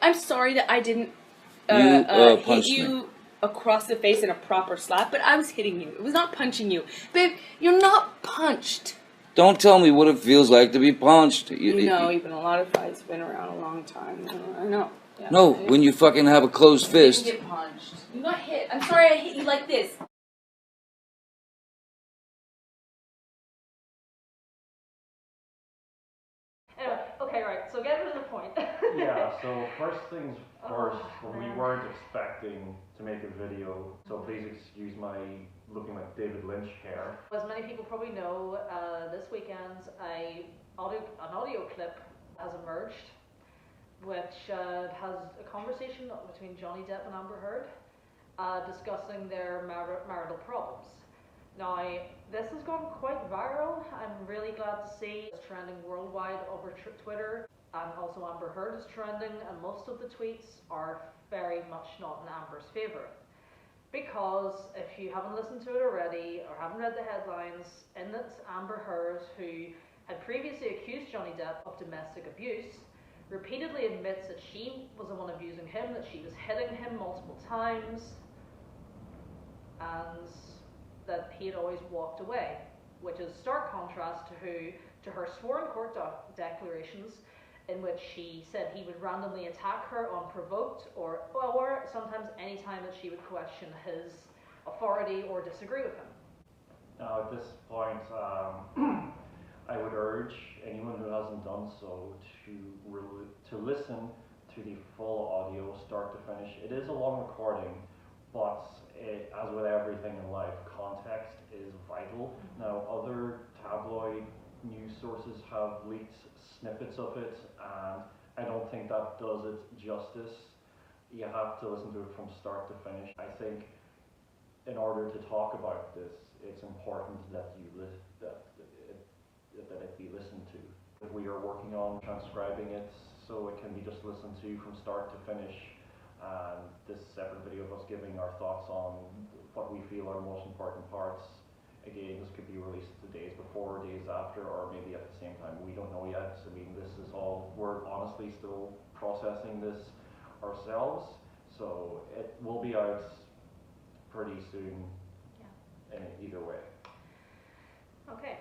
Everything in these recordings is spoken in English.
I'm sorry that I didn't hit you across the face in a proper slap, but I was hitting you. It was not punching you. Babe, you're not punched. Don't tell me what it feels like to be punched. You know, even a lot of fights been around a long time. I know. Yeah, no, when you fucking have a closed fist. You didn't get punched. You got hit. I'm sorry I hit you like this. Anyway, okay, right, so get to the point. Yeah, so first things first, we weren't expecting to make a video, so please excuse my looking like David Lynch hair. As many people probably know, this weekend an audio clip has emerged, which has a conversation between Johnny Depp and Amber Heard, discussing their marital problems. Now, this has gone quite viral. I'm really glad to see it's trending worldwide over Twitter, and also Amber Heard is trending, and most of the tweets are very much not in Amber's favour. Because if you haven't listened to it already, or haven't read the headlines, in it, Amber Heard, who had previously accused Johnny Depp of domestic abuse, repeatedly admits that she was the one abusing him, that she was hitting him multiple times, and that he had always walked away, which is stark contrast to her sworn court declarations, in which she said he would randomly attack her unprovoked, or sometimes any time that she would question his authority or disagree with him. Now, at this point, I would urge anyone who hasn't done so to listen to the full audio, start to finish. It is a long recording, but as with everything in life, context is vital. Now, other tabloid news sources have leaked snippets of it, and I don't think that does it justice. You have to listen to it from start to finish. I think in order to talk about this, it's important that it be listened to. We are working on transcribing it so it can be just listened to from start to finish. And this separate video of us giving our thoughts on what we feel are most important parts. Again, this could be released the days before, days after, or maybe at the same time. We don't know yet. I mean, this is all, we're honestly still processing this ourselves. So it will be out pretty soon, in either way. Okay.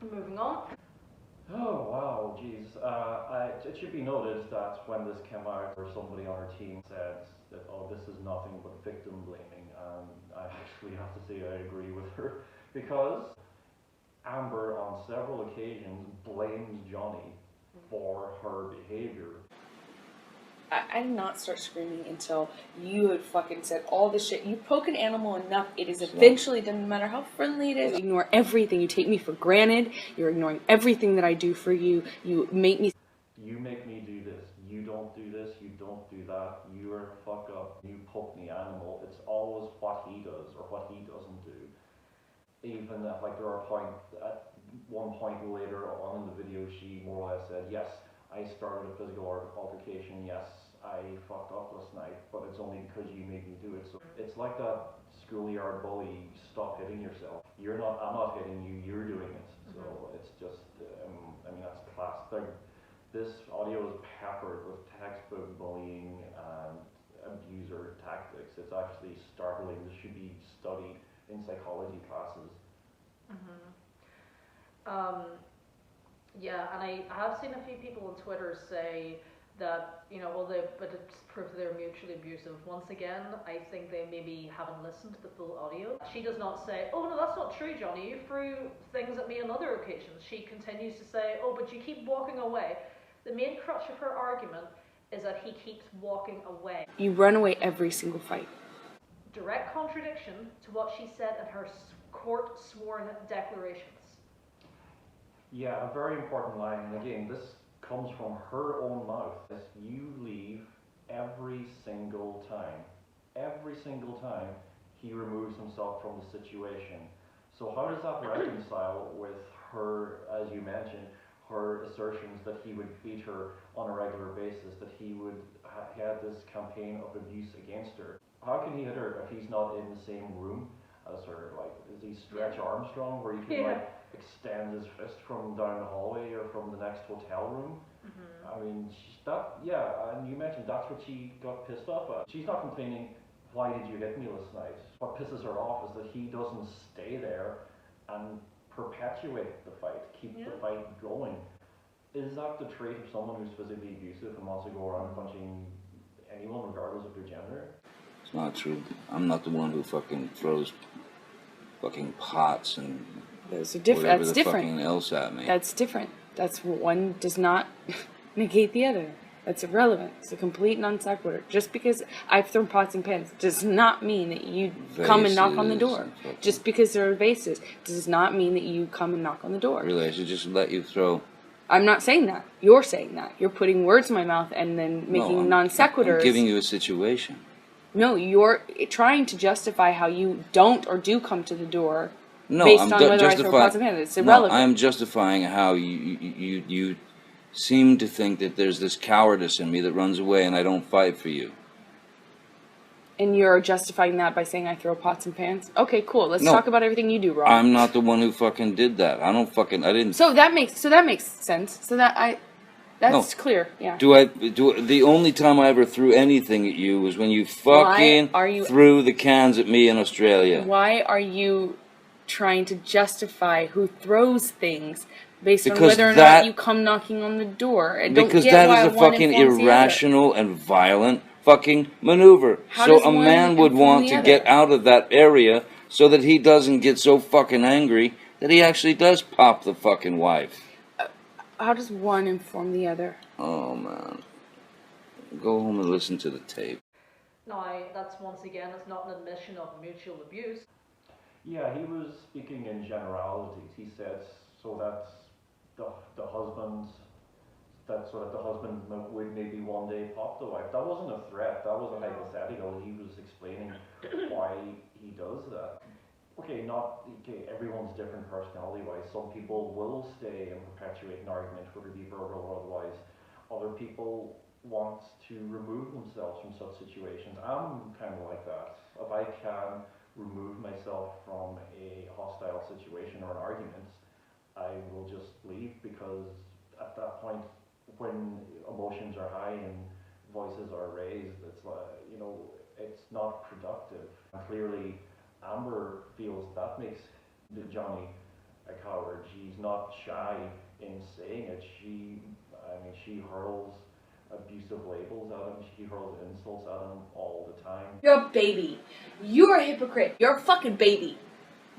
Moving on. Oh wow, geez. It should be noted that when this came out, or somebody on our team said that, oh, this is nothing but victim blaming, and I actually have to say I agree with her, because Amber on several occasions blames Johnny for her behavior. I did not start screaming until you had fucking said all this shit. You poke an animal enough, it is eventually, doesn't matter how friendly it is. You ignore everything. You take me for granted. You're ignoring everything that I do for you. You make me do this. You don't do this. You don't do that. You are a fuck up. You poke the animal. It's always what he does or what he doesn't do. Even if, like, there are at one point later on in the video, she more or less said, yes, I started a physical altercation, yes, I fucked up last night, but it's only because you made me do it. So it's like that schoolyard bully, stop hitting yourself. I'm not hitting you, you're doing it. So it's just, I mean, that's class. This audio is peppered with textbook bullying and abuser tactics. It's actually startling. This should be studied in psychology classes. Yeah, and I have seen a few people on Twitter say that, you know, but it's proof that they're mutually abusive. Once again, I think they maybe haven't listened to the full audio. She does not say, oh no, that's not true, Johnny, you threw things at me on other occasions. She continues to say, oh, but you keep walking away. The main crutch of her argument is that he keeps walking away. You run away every single fight. Direct contradiction to what she said in her court sworn declarations. Yeah, a very important line, and again, this comes from her own mouth. You leave every single time he removes himself from the situation. So how does that reconcile with her, as you mentioned, her assertions that he would beat her on a regular basis, that he had this campaign of abuse against her? How can he hit her if he's not in the same room as her? Like, is he Stretch Armstrong, where you can like extend his fist from down the hallway or from the next hotel room? I mean, and you mentioned that's what she got pissed off at. She's not complaining, why did you hit me last night? What pisses her off is that he doesn't stay there and perpetuate the fight, keep the fight going. Is that the trait of someone who's physically abusive and wants to go around punching anyone regardless of their gender? It's not true. I'm not the one who fucking throws fucking pots and Those are different. whatever That's the different. fucking else at me. That's different. That's one does not negate the other. That's irrelevant. It's a complete non sequitur. Just because I've thrown pots and pans does not mean that you come and knock on the door. Just because there are vases does not mean that you come and knock on the door. Really, I should just let you throw. I'm not saying that. You're saying that. You're putting words in my mouth and then making non sequiturs. I'm giving you a situation. No, you're trying to justify how you don't or do come to the door. No, based I'm on whether I throw pots and pans. It's irrelevant. No, I'm justifying how you seem to think that there's this cowardice in me that runs away and I don't fight for you. And you're justifying that by saying I throw pots and pans? Okay, cool. Let's talk about everything you do wrong. I'm not the one who fucking did that. I didn't. So that makes sense. That's clear. Yeah. The only time I ever threw anything at you was when you fucking threw the cans at me in Australia. Why are you trying to justify who throws things based on whether or not you come knocking on the door? And because that is a fucking irrational and violent fucking maneuver. So a man would want to get out of that area so that he doesn't get so fucking angry that he actually does pop the fucking wife. How does one inform the other? Oh man. Go home and listen to the tape. Now, that's once again, it's not an admission of mutual abuse. Yeah, he was speaking in generalities. He said so that the husband would maybe one day pop the wife. That wasn't a threat. That was a hypothetical. He was explaining why he does that. Okay, everyone's different personality-wise. Some people will stay and perpetuate an argument, whether it be verbal or otherwise. Other people want to remove themselves from such situations. I'm kind of like that. If I can remove myself from a hostile situation or an argument, I will just leave, because at that point, when emotions are high and voices are raised, it's like, it's not productive. And clearly, Amber feels that makes Johnny a coward. She's not shy in saying it. She hurls abusive labels at him. She hurls insults at him all the time. You're a baby. You're a hypocrite. You're a fucking baby.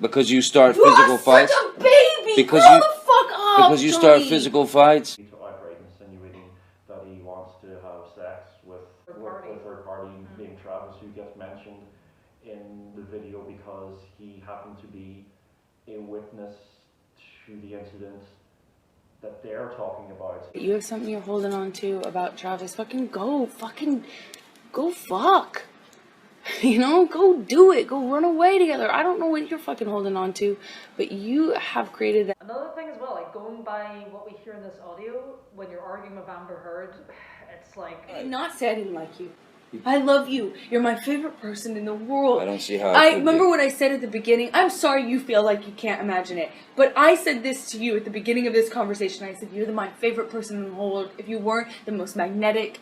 Because you start physical fights. You're such a baby. Because Grow the fuck up, Because you start physical fights. He's outright insinuating that he wants to have sex with a third party, named Travis, who gets mentioned in the video because he happened to be a witness to the incident that they're talking about. You have something you're holding on to about Travis. Fucking go fuck. Go do it. Go run away together. I don't know what you're fucking holding on to, but you have created that. Another thing as well, like going by what we hear in this audio, when you're arguing with Amber Heard, it's like... I'm not saying like you. I love you. You're my favorite person in the world. I don't see how. I remember what I said at the beginning. I'm sorry you feel like you can't imagine it, but I said this to you at the beginning of this conversation. I said you're my favorite person in the whole world. If you weren't the most magnetic,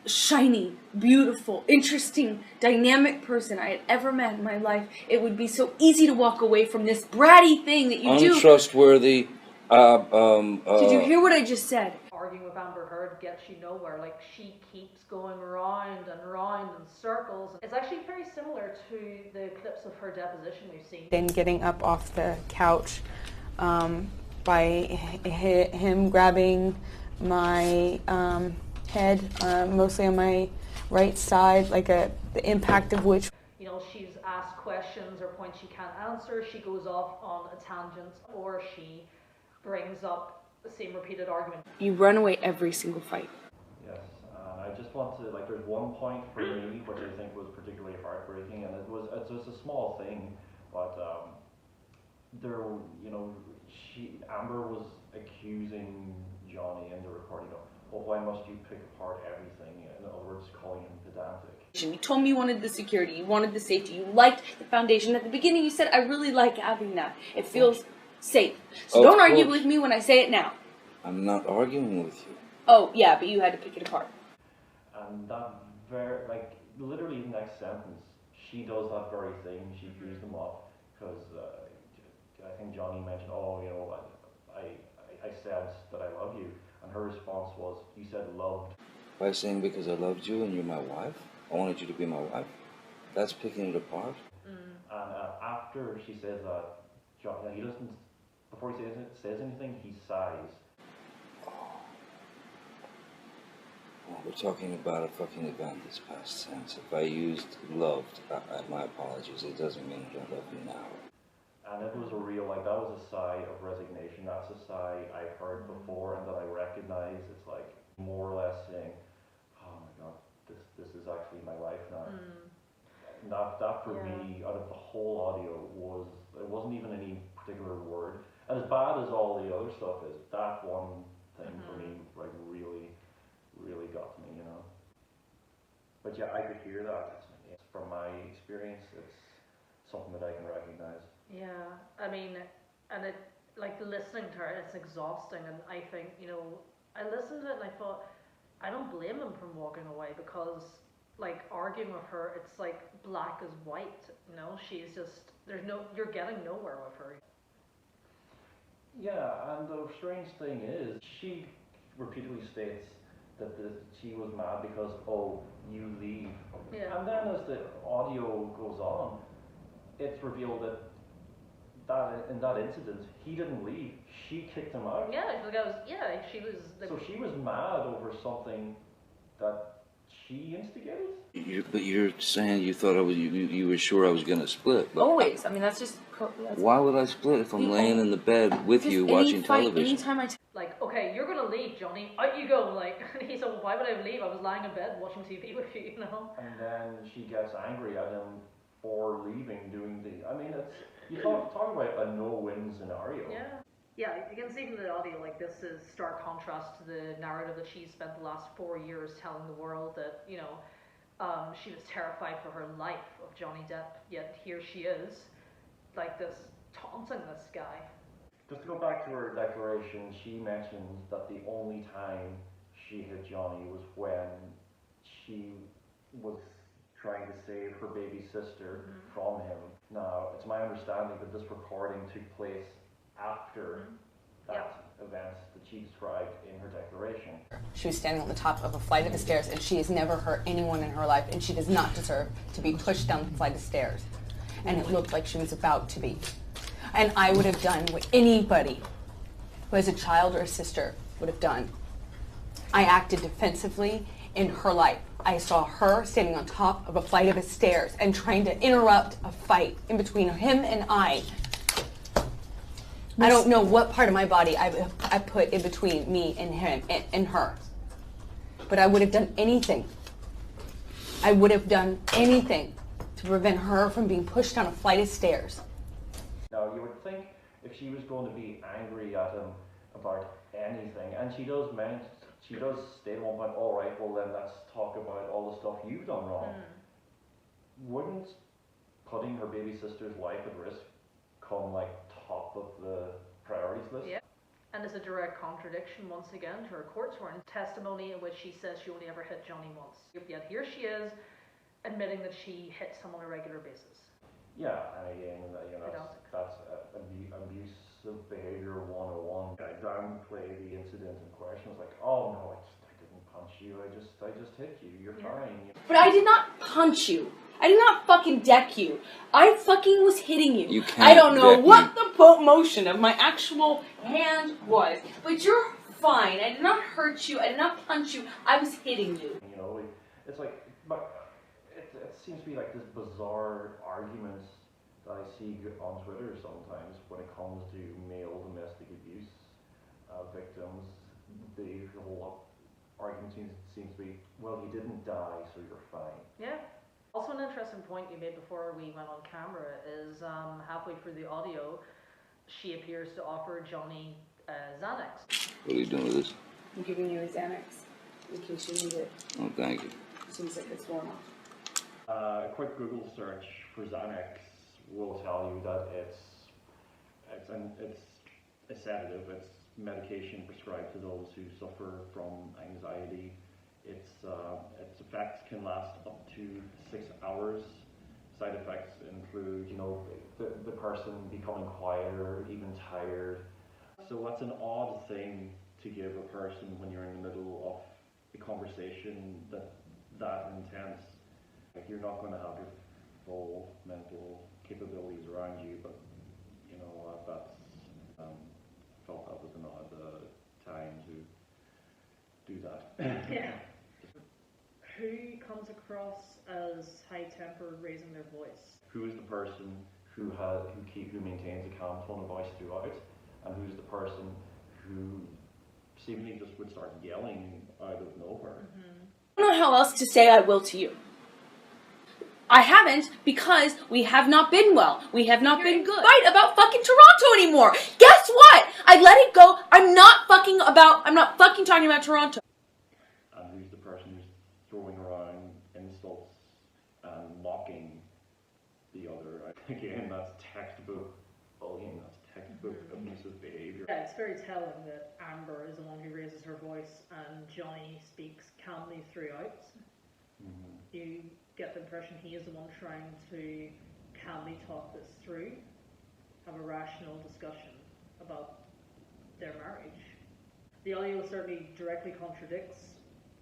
shiny, beautiful, interesting, dynamic person I had ever met in my life, it would be so easy to walk away from this bratty thing that you do. Untrustworthy. Did you hear what I just said? Arguing with Amber Heard gets you nowhere. Like, she keeps going round and round in circles. It's actually very similar to the clips of her deposition we've seen. Then getting up off the couch by him grabbing my head, mostly on my right side, the impact of which... She's asked questions or points she can't answer. She goes off on a tangent, or she brings up the same repeated argument. You run away every single fight. Yes, and I just want to, there's one point for me which I think was particularly heartbreaking, and it's just a small thing, but Amber was accusing Johnny in the recording of, well, why must you pick apart everything? In other words, calling him pedantic. You told me you wanted the security, you wanted the safety, you liked the foundation. At the beginning you said, I really like having that. It feels safe. So don't argue with me when I say it now. I'm not arguing with you. Oh, yeah, but you had to pick it apart. And that literally the next sentence, she does that very thing. She views them up because I think Johnny mentioned, oh, you know, I said that I love you, and her response was, you said loved. By saying because I loved you and you're my wife, I wanted you to be my wife. That's picking it apart. And after she says that, Johnny, he doesn't. Before he says anything, he sighs. Well, we're talking about a fucking event that's past tense. If I used loved, my apologies. It doesn't mean I don't love you now. And it was a real, like, that was a sigh of resignation. That's a sigh I've heard before and that I recognize. It's like more or less saying, oh my God, this is actually my life now. And that for me, out of the whole audio, it wasn't even any particular word. And as bad as all the other stuff is, that one thing for me, like, really got to me, you know. But yeah, I could hear that. It's from my experience, it's something that I can recognize. Yeah, I mean, and it, like, listening to her, it's exhausting, and I think, you know, I listened to it and I thought, I don't blame him from walking away, because, like, arguing with her, it's like black as white, you know, she's just, you're getting nowhere with her. Yeah, and the strange thing is, she repeatedly states that she was mad because, oh, you leave. Yeah. And then as the audio goes on, it's revealed that in that incident, he didn't leave. She kicked him out. Yeah, she was. Like, so she was mad over something that she instigated. But you're saying you thought you were sure I was going to split. But Always. I mean, that's just... why would I split if I'm laying in the bed with you watching television? Anytime like, okay, you're going to leave, Johnny. Out you go. Like, and he said, well, why would I leave? I was lying in bed watching TV with you, you know? And then she gets angry at him for leaving, I mean, it's... You talk about a no-win scenario. Yeah, you can see from the audio, like, this is stark contrast to the narrative that she's spent the last 4 years telling the world that, you know, she was terrified for her life of Johnny Depp, yet here she is, like, this, taunting this guy. Just to go back to her declaration, she mentions that the only time she hit Johnny was when she was trying to save her baby sister from him. Now, it's my understanding that this recording took place after that event that she described in her declaration. She was standing on the top of a flight of stairs, and she has never hurt anyone in her life, and she does not deserve to be pushed down the flight of stairs. And it looked like she was about to be. And I would have done what anybody who has a child or a sister would have done. I acted defensively in her life. I saw her standing on top of a flight of stairs and trying to interrupt a fight in between him and I. I don't know what part of my body I put in between me and him and her. But I would have done anything. I would have done anything to prevent her from being pushed down a flight of stairs. Now, you would think if she was going to be angry at him about anything, and she does state at one point, all right, well then let's talk about all the stuff you've done wrong. Wouldn't putting her baby sister's life at risk come like top of the priorities list? Yeah. And it's a direct contradiction once again to her court sworn testimony in which she says she only ever hit Johnny once. Yet here she is admitting that she hits him on a regular basis. Yeah, and again, you know, that's abusive behavior 101. I downplay the incident in question. It's like, oh no, I didn't punch you. I just hit you. You're fine. But I did not punch you. I did not fucking deck you. I fucking was hitting you. You can't I don't know deck what me. the motion of my actual hand was, but you're fine. I did not hurt you. I did not punch you. I was hitting you. You know, it's like, but it seems to be like this bizarre arguments that I see on Twitter sometimes when it comes to male domestic abuse victims. The whole argument seems to be, well, he didn't die, so you're fine. Yeah. Also, an interesting point you made before we went on camera is halfway through the audio, she appears to offer Johnny Xanax. What are you doing with this? I'm giving you a Xanax in case you need it. Oh, thank you. Seems like it's worn off. A quick Google search for Xanax will tell you that it's a sedative. It's medication prescribed to those who suffer from anxiety. Its effects can last up to 6 hours. Side effects include, the person becoming quieter, even tired. So that's an odd thing to give a person when you're in the middle of a conversation that intense. Like, you're not going to have your full mental capabilities around you, but that's felt that was an odd time to do that. Yeah. Who comes across as high-tempered, raising their voice? Who is the person who maintains a calm tone of voice throughout, and who's the person who seemingly just would start yelling out of nowhere? I don't know how else to say I will to you. I haven't, because we have not been well. We have not been good. Fight about fucking Toronto anymore. Guess what? I let it go. I'm not fucking talking about Toronto. And who's the person who's throwing around insults and mocking the other? Again, that's textbook bullying. That's textbook abusive behavior. Yeah, it's very telling that Amber is the one who raises her voice and Johnny speaks calmly throughout. You get the impression he is the one trying to calmly talk this through, have a rational discussion about their marriage. The audio certainly directly contradicts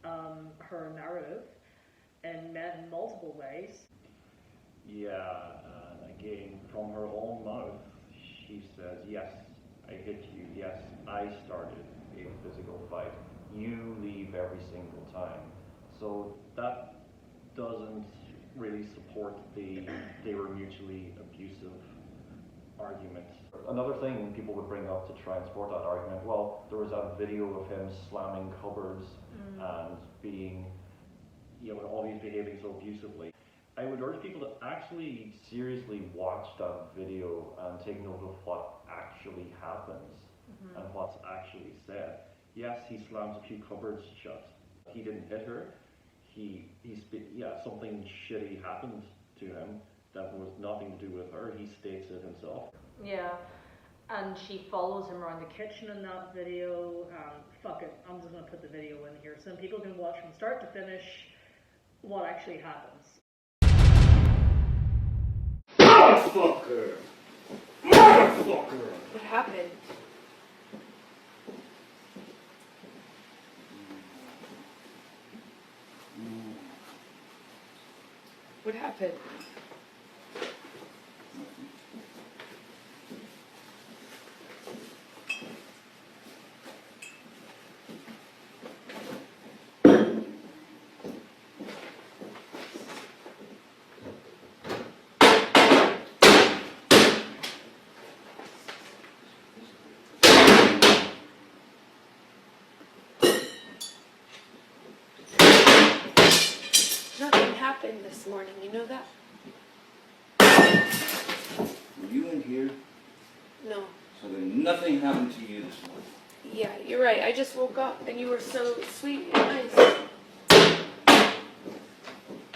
her narrative in multiple ways. Yeah, and again, from her own mouth, she says, yes, I hit you, yes, I started a physical fight, you leave every single time. So that doesn't really support they were mutually abusive argument. Another thing people would bring up to try and support that argument, well, there was that video of him slamming cupboards and being, always behaving so abusively. I would urge people to actually seriously watch that video and take note of what actually happens and what's actually said. Yes, he slams a few cupboards shut. He didn't hit her. Something shitty happened to him that was nothing to do with her. He states it himself. Yeah, and she follows him around the kitchen in that video. Fuck it, I'm just going to put the video in here so people can watch from start to finish what actually happens. Motherfucker! Motherfucker! What happened? What happened? Nothing happened this morning, you know that? Were you in here? No. So then nothing happened to you this morning? Yeah, you're right. I just woke up and you were so sweet and nice.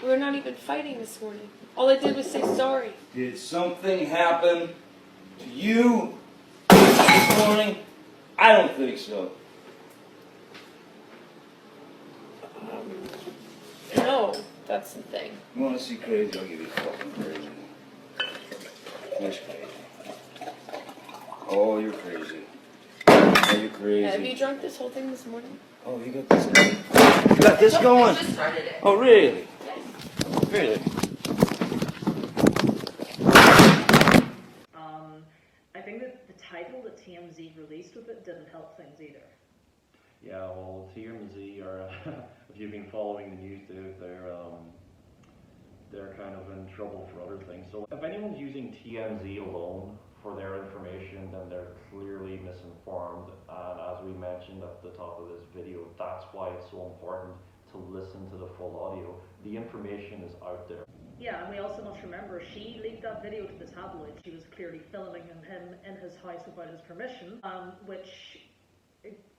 We were not even fighting this morning. All I did was say sorry. Did something happen to you this morning? I don't think so. No, that's the thing. You want to see crazy? I'll give you fucking crazy. That's crazy. Oh, you're crazy. Oh, you're crazy. Have you drunk this whole thing this morning? Oh, you got this going? You got this going? I just started it. Oh, really? Yes. Really? I think that the title that TMZ released with it didn't help things either. Yeah, well, TMZ are, if you've been following the news, they're kind of in trouble for other things. So if anyone's using TMZ alone for their information, then they're clearly misinformed. And as we mentioned at the top of this video, that's why it's so important to listen to the full audio. The information is out there. Yeah, and we also must remember she leaked that video to the tabloid. She was clearly filming him in his house without his permission, which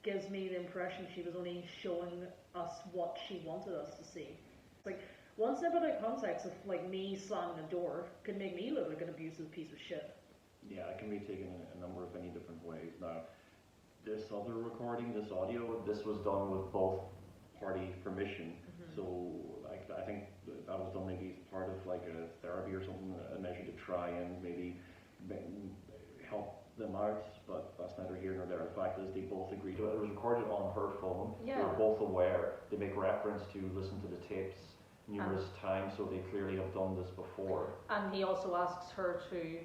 gives me the impression she was only showing us what she wanted us to see. Like, one step out of context of like me slamming a door could make me look like an abusive piece of shit. Yeah, it can be taken in a number of many different ways. Now, this other recording, this audio, this was done with both party permission. So like I think that was done maybe as part of like a therapy or something, a measure to try and maybe help them out, but that's neither here nor there. The fact is they both agreed to it. It was recorded on her phone. Yeah. They were both aware. They make reference to listen to the tapes numerous times, so they clearly have done this before. And he also asks her to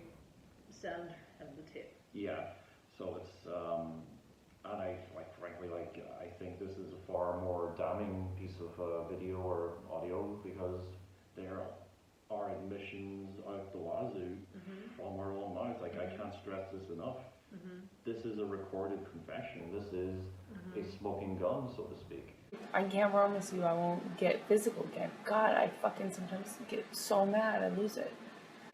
send him the tape. Yeah, so it's and I frankly I think this is a far more damning piece of video or audio, because there are admissions out the wazoo from her own mouth. Like I can't stress this enough. This is a recorded confession. This is a smoking gun, so to speak. I can't promise you I won't get physical again. God, I fucking sometimes get so mad I lose it.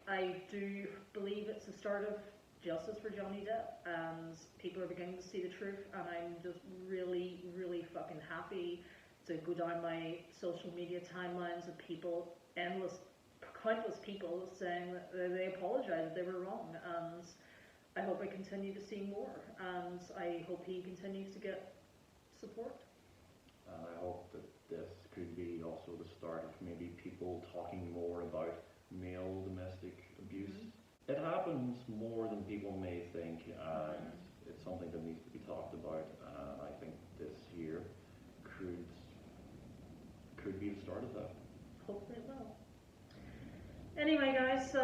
I do believe it's the start of justice for Johnny Depp, and people are beginning to see the truth, and I'm just really, really fucking happy to go down my social media timelines of people, countless people saying that they apologise, they were wrong, and I hope I continue to see more, and I hope he continues to get support. And I hope that this could be also the start of maybe people talking more about male domestic abuse. It happens more than people may think, and it's something that needs to be talked about, and I think this year could be the start of that. Hopefully it will. Anyway guys,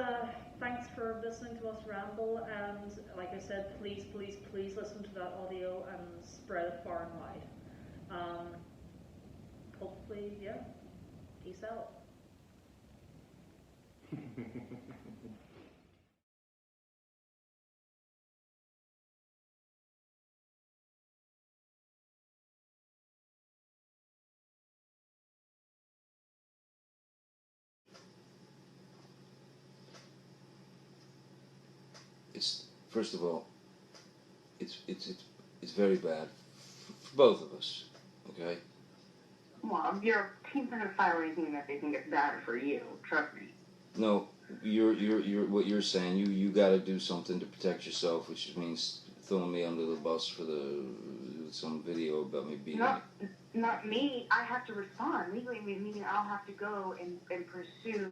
thanks for listening to us ramble, and like I said, please listen to that audio and spread it far and wide. Hopefully, yeah, peace out. It's, first of all, it's very bad for both of us, okay? Well, your team's not gonna file anything that they think is bad for you. Trust me. No, you're what you're saying. You got to do something to protect yourself, which means throwing me under the bus for some video about me beating. Not me. I have to respond legally, meaning I'll have to go and pursue.